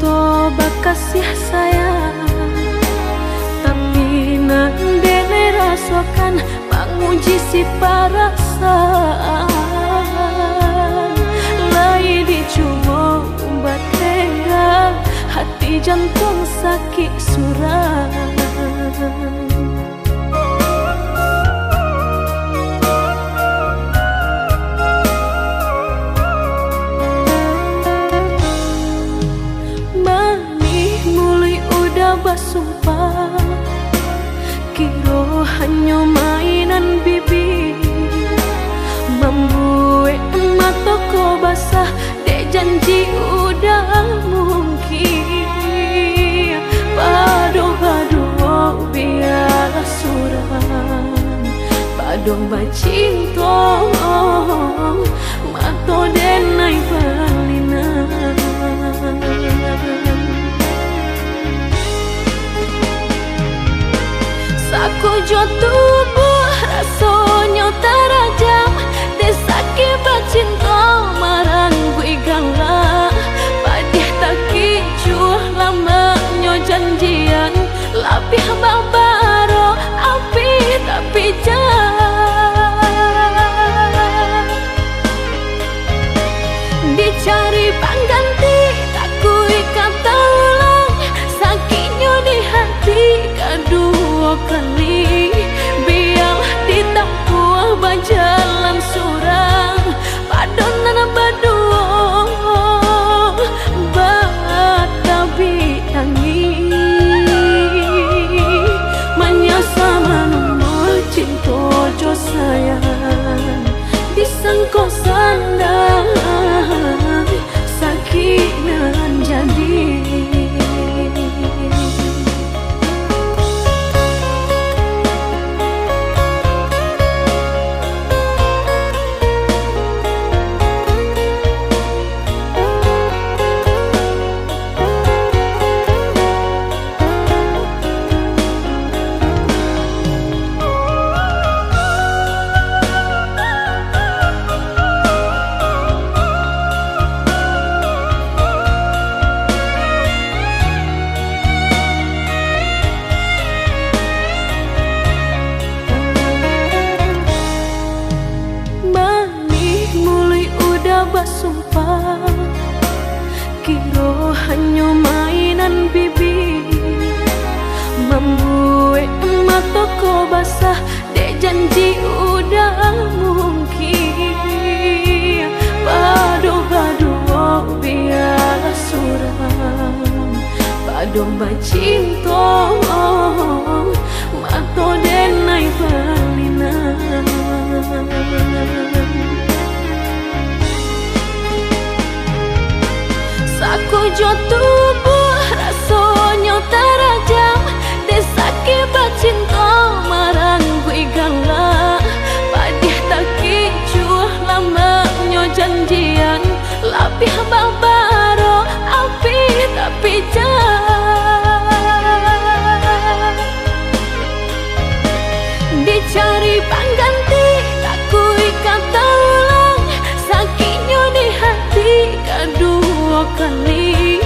toba kasih sayang, tapi nandene rasakan menguji si perasaan. Lai dicuma umbat tengah, hati jantung sakit suram. Basumpah kiro hanya mainan bibi, membuat mata ko basah dek janji udah mungkin. Pado biar suram, pado bacinto mato denai balinan. Aku jo tubuh rasanya terajam, desaki bacinta marang gue gangga. Padih tak kicuh lamanya janjian, lapih babaro api tapi jangan dicari pengganti. Tak kui kata ulang sakitnya di hati kedua kali, biarlah ditempuh berjalan surang padonan berdua batabi tangi menyasa menumbuh cinta jo sayang disangko sandang sakit nan jadi. Basumpah kiro hanya mainan bibi, membuat mata ko basah dek janji udah mungkin. Pado biar suram, pado bacinto mato denai balinan. Aku jo tubuh rasanya terajam, desaki bacinta marang gue gangga. Padih tak kicuh lamanya janjian, lapih babaro api tapi jangan dicari pengganti. Tak kui kata ulang sakitnya di hati kedua kali,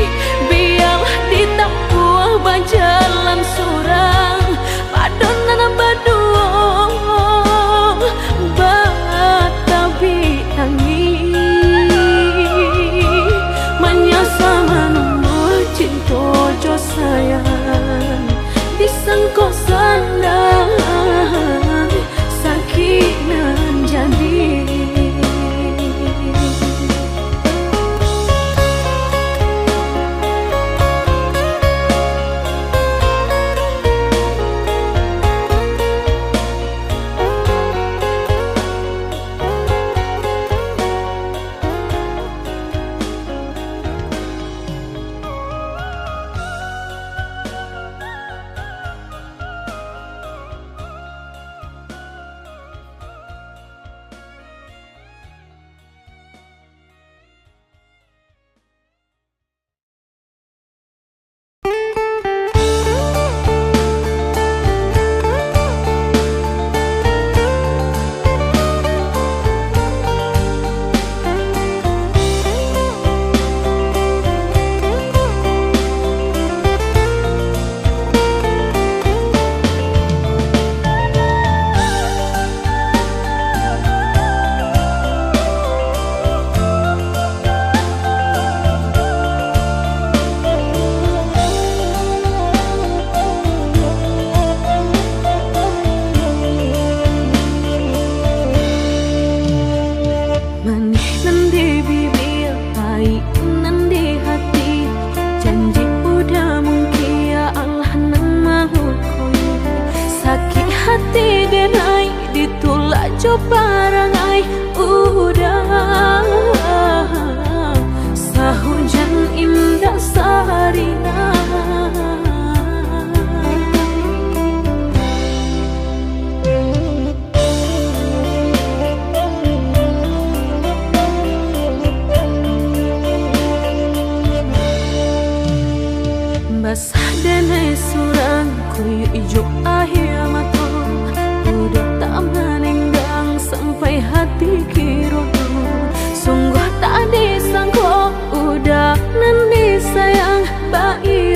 peparangai udah sahujan indah sarina. Basah denai surang kuyu ijo ahia mato udah tak menenggang sampai hati kirodo. Sungguh tak disangko udah nanti sayang baik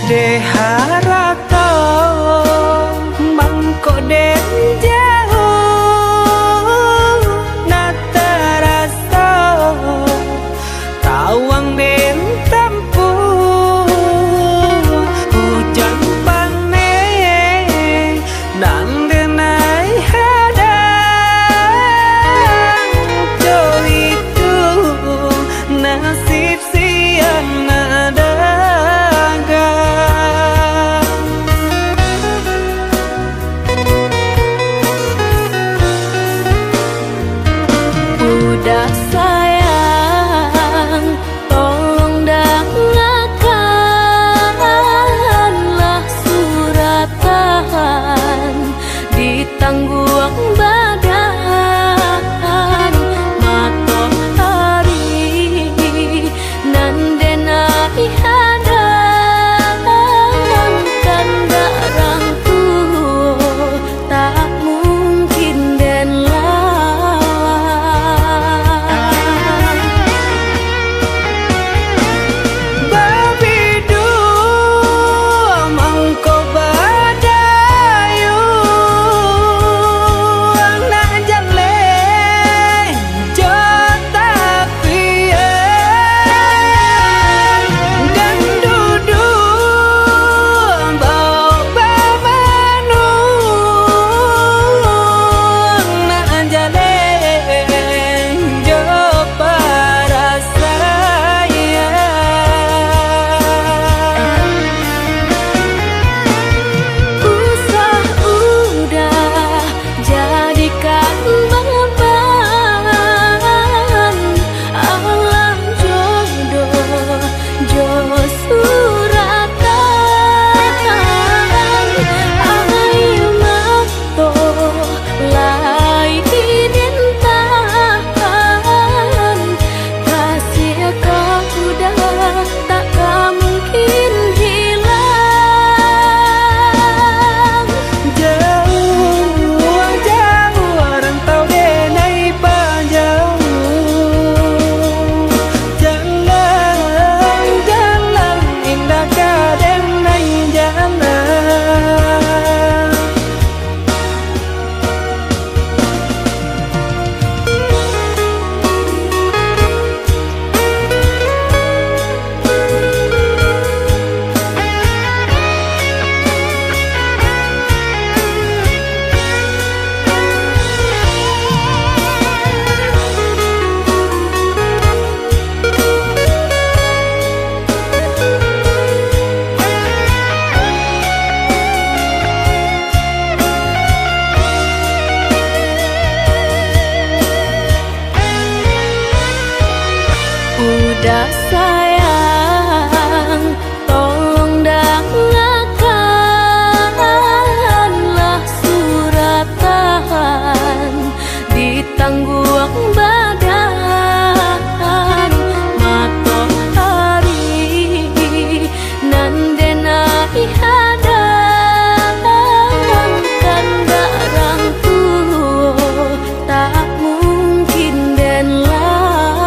de harato mangko den jauh na terasa tawang den tempuh hujan panen nang denai hadang jo itu nasib siang nada udah sayang, tolong dengarkanlah suratan di tangguang badan matahari nan denai hadang kandarang tuh tak mungkin den udah sayang, tolong dengarkanlah suratan di tangguang badan matahari nan denai hadang kandarang tuh tak mungkin den lawan.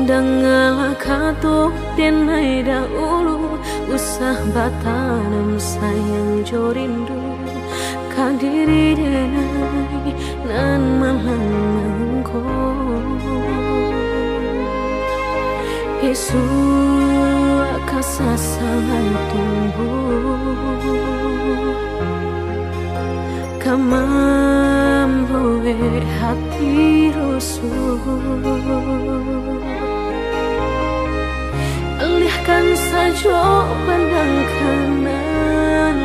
Dengalah kato denai dahulu usah batanam sayang jorindu kadiri denai nan malangko Yesu kasasangan tumbuh kamamboe hati rusuh alihkan saja pandang kanan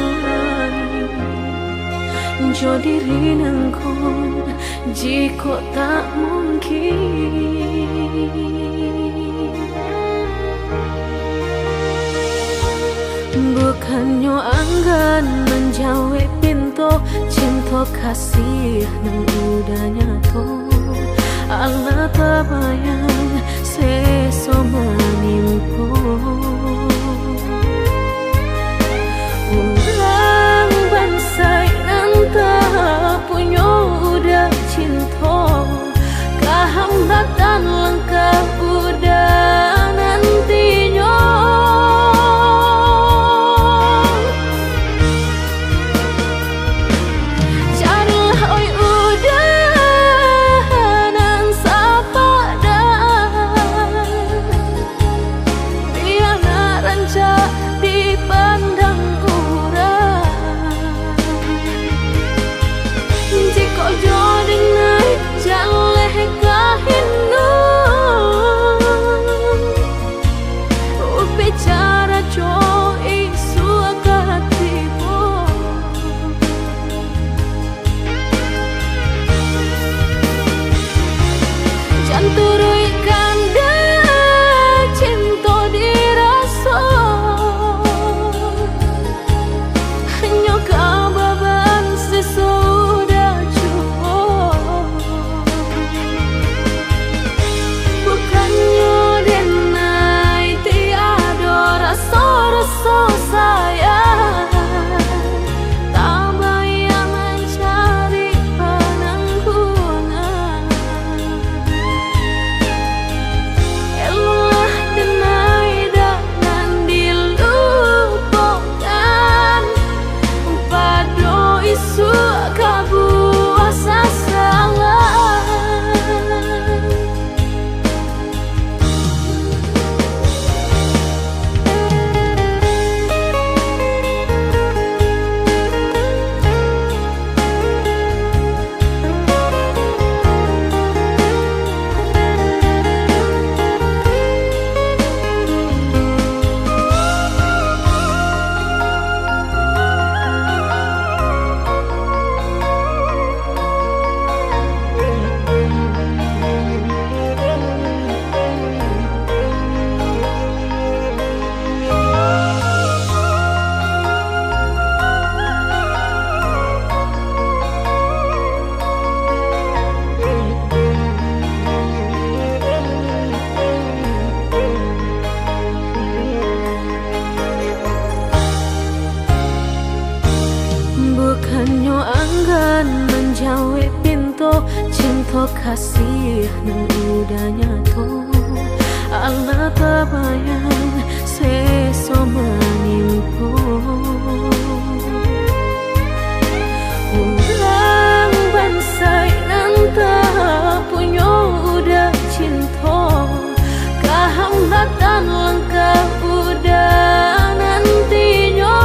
jo diri nangkon jika tak mungkin bukannya anggan menjawab pintu cinta kasih nang udah nyato Allah terbayang seso menimpo orang bangsa nan tak punya udah cinta kehambatan langkah udah nantinya bukannya anggan menjawab pintu cinta kasih nang udah nyato Allah terbayang seso menimpo orang bangsa nan tak punya udah cinta kehambatan langkah udah nantinya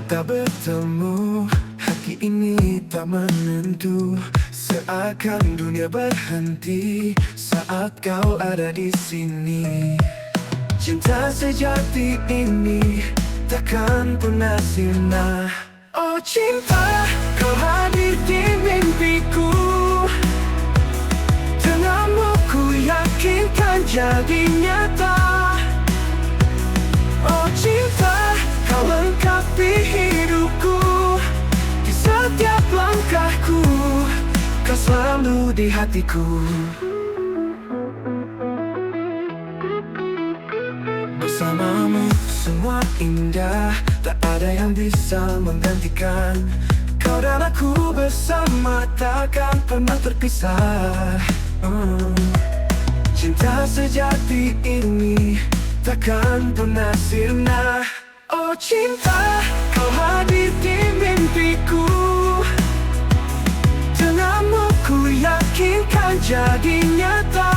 kita bertemu, hati ini tak menentu. Seakan dunia berhenti saat kau ada di sini. Cinta sejati ini takkan pernah sirna. Oh cinta, kau hadir di mimpiku. Denganmu ku yakinkan jadi nyata. Oh cinta, kau lengkapi hidupku. Di setiap langkahku, kau selalu di hatiku. Bersamamu semua indah, tak ada yang bisa menggantikan. Kau dan aku bersama takkan pernah terpisah. Cinta sejati ini takkan pernah sirna. Oh cinta, kau hadir di mimpiku. Denganmu ku yakinkan jadi nyata.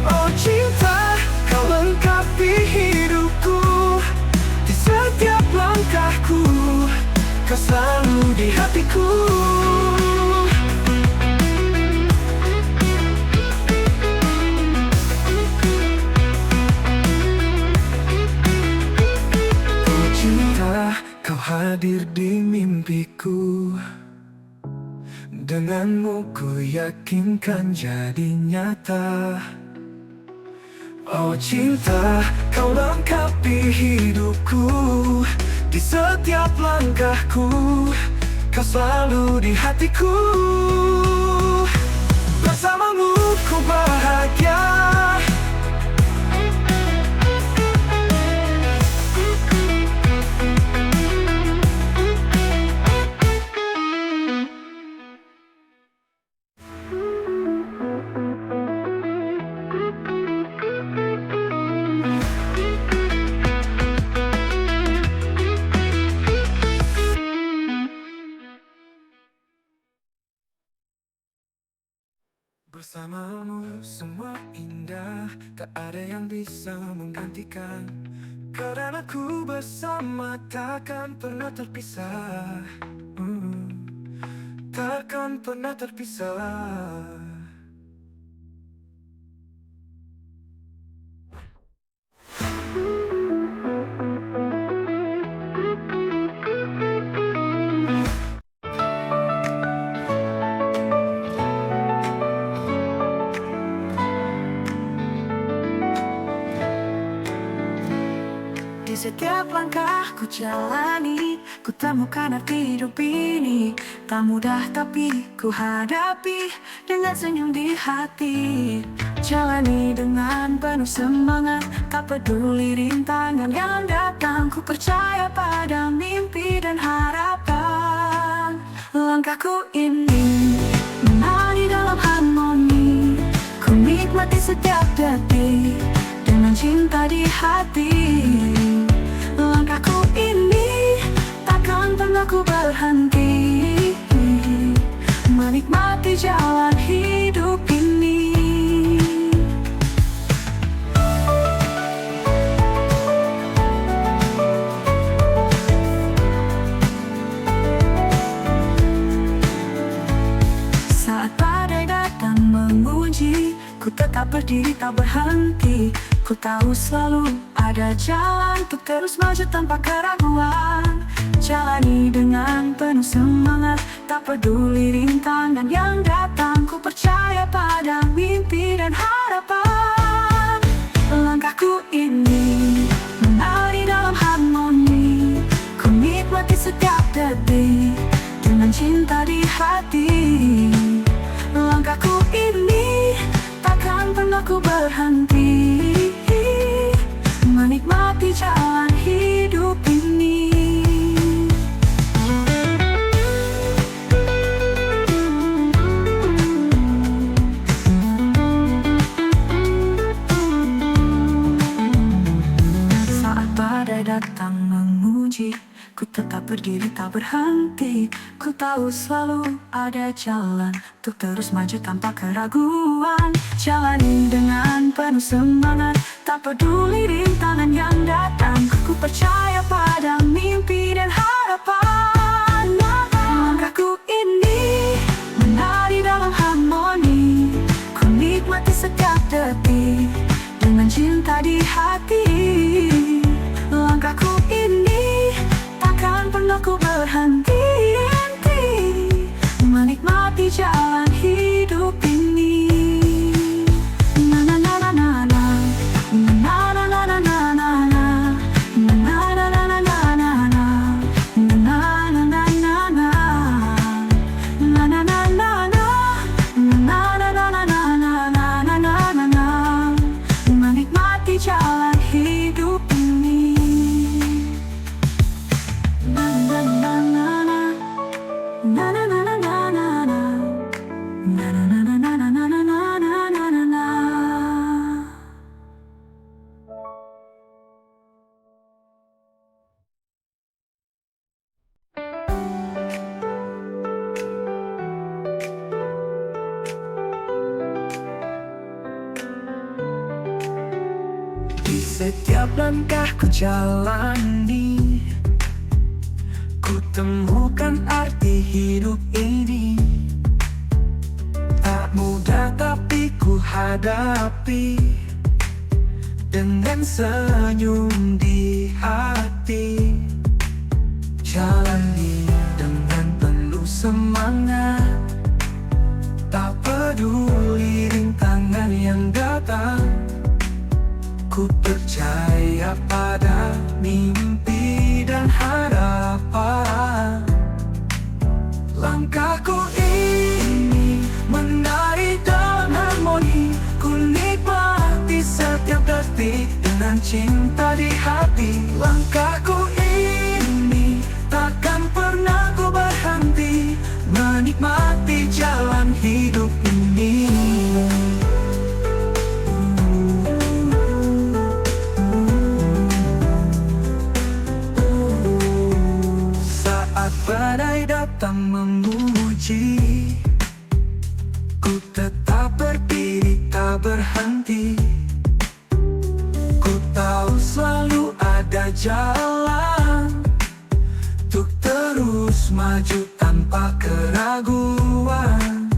Oh cinta, kau lengkapi hidupku. Di setiap langkahku, kau selalu di hatiku. Oh cinta, kau hadir di mimpiku. Denganmu ku yakinkan jadi nyata. Oh cinta, kau lengkapi hidupku. Di setiap langkahku, kau selalu di hatiku. Bersamamu ku bahagia. Bersamamu semua indah, tak ada yang bisa menggantikan. Kau dan aku bersama takkan pernah terpisah. Takkan pernah terpisah. Di setiap langkah ku jalani, ku temukan arti hidup ini. Tak mudah tapi ku hadapi dengan senyum di hati. Jalani dengan penuh semangat, tak peduli rintangan yang datang. Ku percaya pada mimpi dan harapan. Langkahku ini menari dalam harmoni. Ku nikmati setiap detik dengan cinta di hati. Langkahku ini takkan pernah ku berhenti, menikmati jalan hidup ini. Saat badai datang menguji, ku tetap berdiri tak berhenti. Ku tahu selalu ada jalan untuk terus maju tanpa keraguan. Jalani dengan penuh semangat, tak peduli rintangan yang datang. Ku percaya pada mimpi dan harapan. Langkahku ini menari dalam harmoni. Ku nikmati setiap detik dengan cinta di hati. Langkahku ini takkan pernah ku berhenti, menikmati jalan hidup ini. Saat badai datang menguji, ku tetap berdiri tak berhenti. Ku tahu selalu ada jalan untuk terus maju tanpa keraguan. Jalani dengan penuh semangat, tak peduli rintangan yang datang. Ku percaya pada mimpi dan harapan. Langkahku ini menari dalam harmoni. Ku nikmati setiap detik dengan cinta di hati. Langkahku ini takkan pernah ku berhenti menikmati jalan hidup ini. Na na na na na na, na na na na na na na, na na na na na na na, na na na na na na, na na na na na, na na na na na na, menikmati jalan hidup ini. Na na na na na, na na na na na. Di setiap langkah ku jalani, ku temukan arti hidup ini. Tak mudah tapi ku hadapi dengan senyum di hati. Jalani dengan penuh semangat, tak peduli rintangan yang datang. Ku percaya pada mimpi dan harapan. Langkahku ini menari dalam harmoni. Ku nikmati setiap detik dengan cinta di hati. Langkahku ini takkan pernah ku berhenti menikmati jalan hidup ini. Badai datang memuji, ku tetap berdiri tak berhenti. Ku tahu selalu ada jalan untuk terus maju tanpa keraguan.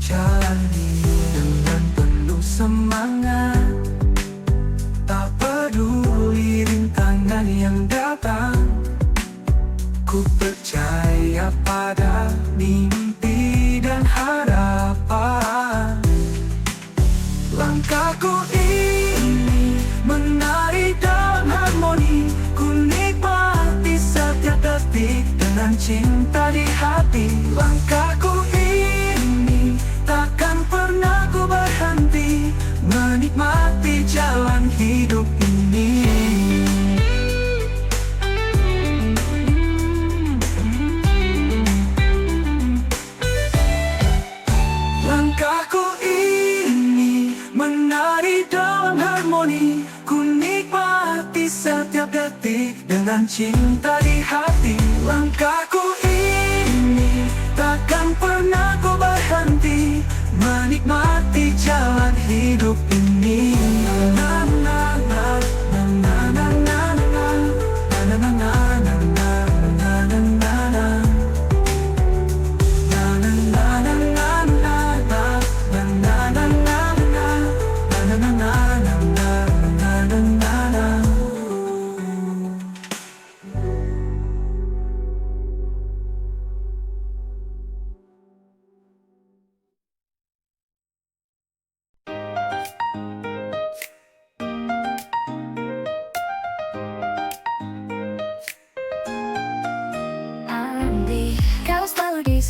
Jalani dengan penuh semangat, tak peduli rintangan yang datang. Ku percaya pada mimpi dan harapan. Langkahku ini menari dalam harmoni. Ku nikmati setiap detik dengan cinta di hati. Langkahku ini takkan pernah ku berhenti menikmati jalan hidup ini. Langkahku ini menari dalam harmoni. Ku nikmati setiap detik dengan cinta di hati. Langkahku ini takkan pernah ku berhenti menikmati jalan hidup ini. Na na na na na na na na na na na.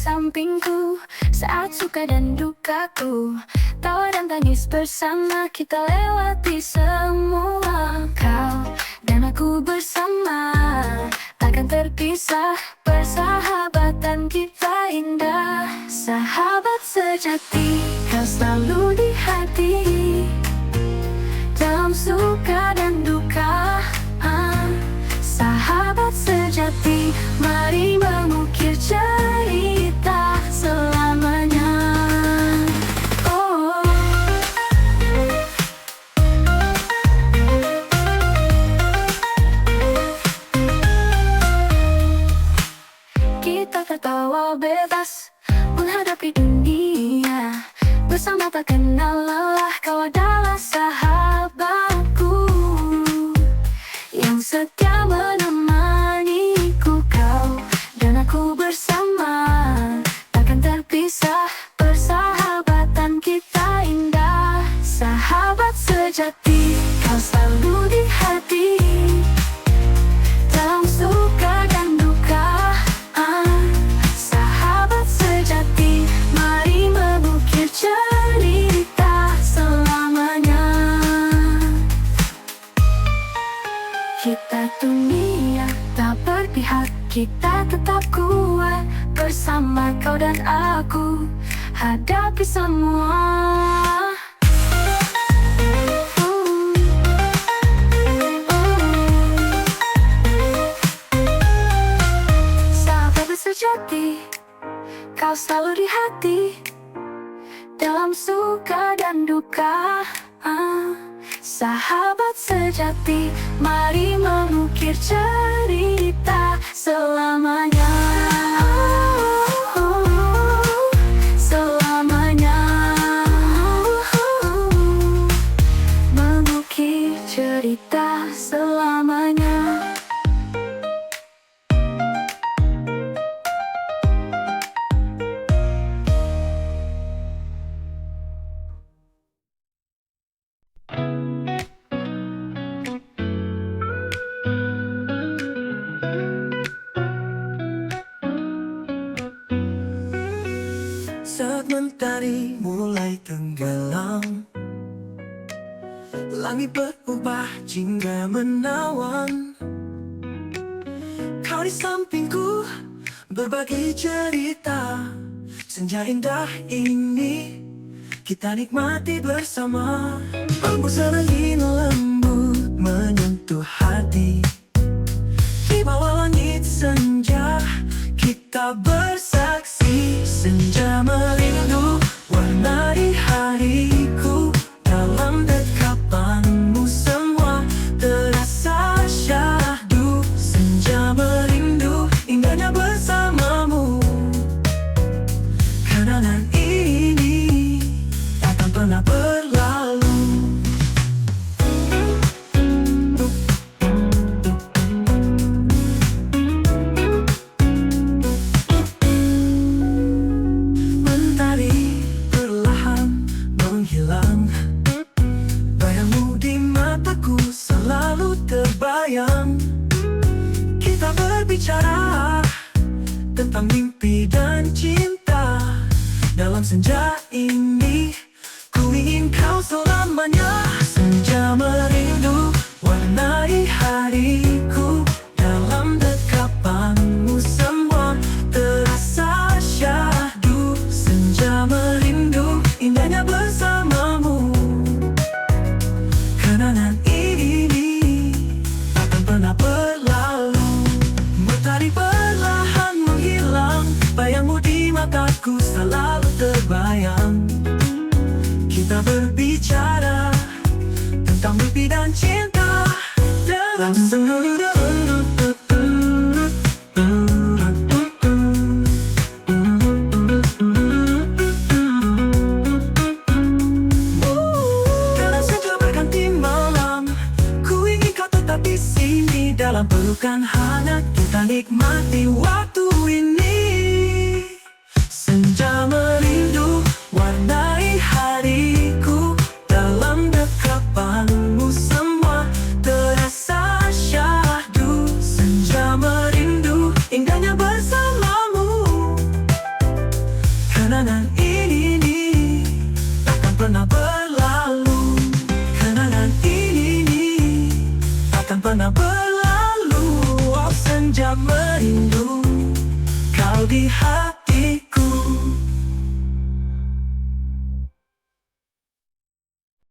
Sampingku saat suka dan dukaku, tawa dan tangis bersama kita lewati semua. Kau dan aku bersama takkan terpisah. Persahabatan kita indah, sahabat sejati. Kau selalu di hati dalam suka dan duka. Sahabat sejati, mari mengukir cerita selamanya. Oh. tak kenal lelah, kau adalah sahabatku yang setia menemaniku. Kau dan aku bersama, takkan terpisah. Persahabatan kita indah, sahabat sejati, kau selalu di hati. Dalam suka dan duka, sahabat sejati, mari mengukir cerita selamanya. Kita dunia tak berpihak, kita tetap kuat. Bersama kau dan aku, hadapi semua. Sahabat sejati, kau selalu di hati. Dalam suka dan duka, sahabat sejati, mari mengukir cerita selamanya. Selamanya, mengukir cerita selamanya. Saat mentari mulai tenggelam, langit berubah jingga menawan. Kau di sampingku berbagi cerita. Senja indah ini kita nikmati bersama. Hembuskan angin lembut menyentuh hati. Di bawah langit senja kita bersaksi. Senja merindu warnai hariku. Dalam dekapanmu semua terasa syahdu. Senja merindu indahnya bersamamu. Kenangan ini takkan pernah berlalu. Mentari perlahan menghilang, bayangmu di mataku selalu terbayang. Kita berbicara tentang mimpi dan cinta. Dalam senja ini ku ingin kau selamanya. Senja merindu warnai hariku. Dalam dekapanmu semua terasa syahdu. Senja merindu indahnya bersamamu. Kenangan ini takkan pernah berlalu. Mentari perlahan menghilang, bayangmu di mataku selalu terbayang. Kita berbicara tentang mimpi dan cinta. Dalam dalam senja berganti malam, ku ingin kau tetap di sini. Dalam pelukan hangat kita nikmati waktu ini. Senja merindu warnai hariku. Dalam dekapanmu semua terasa syahdu. Senja merindu indahnya bersamamu. Kenangan ini takkan pernah berlalu. Kenangan ini takkan pernah berlalu. Oh, senja merindu kau di hati.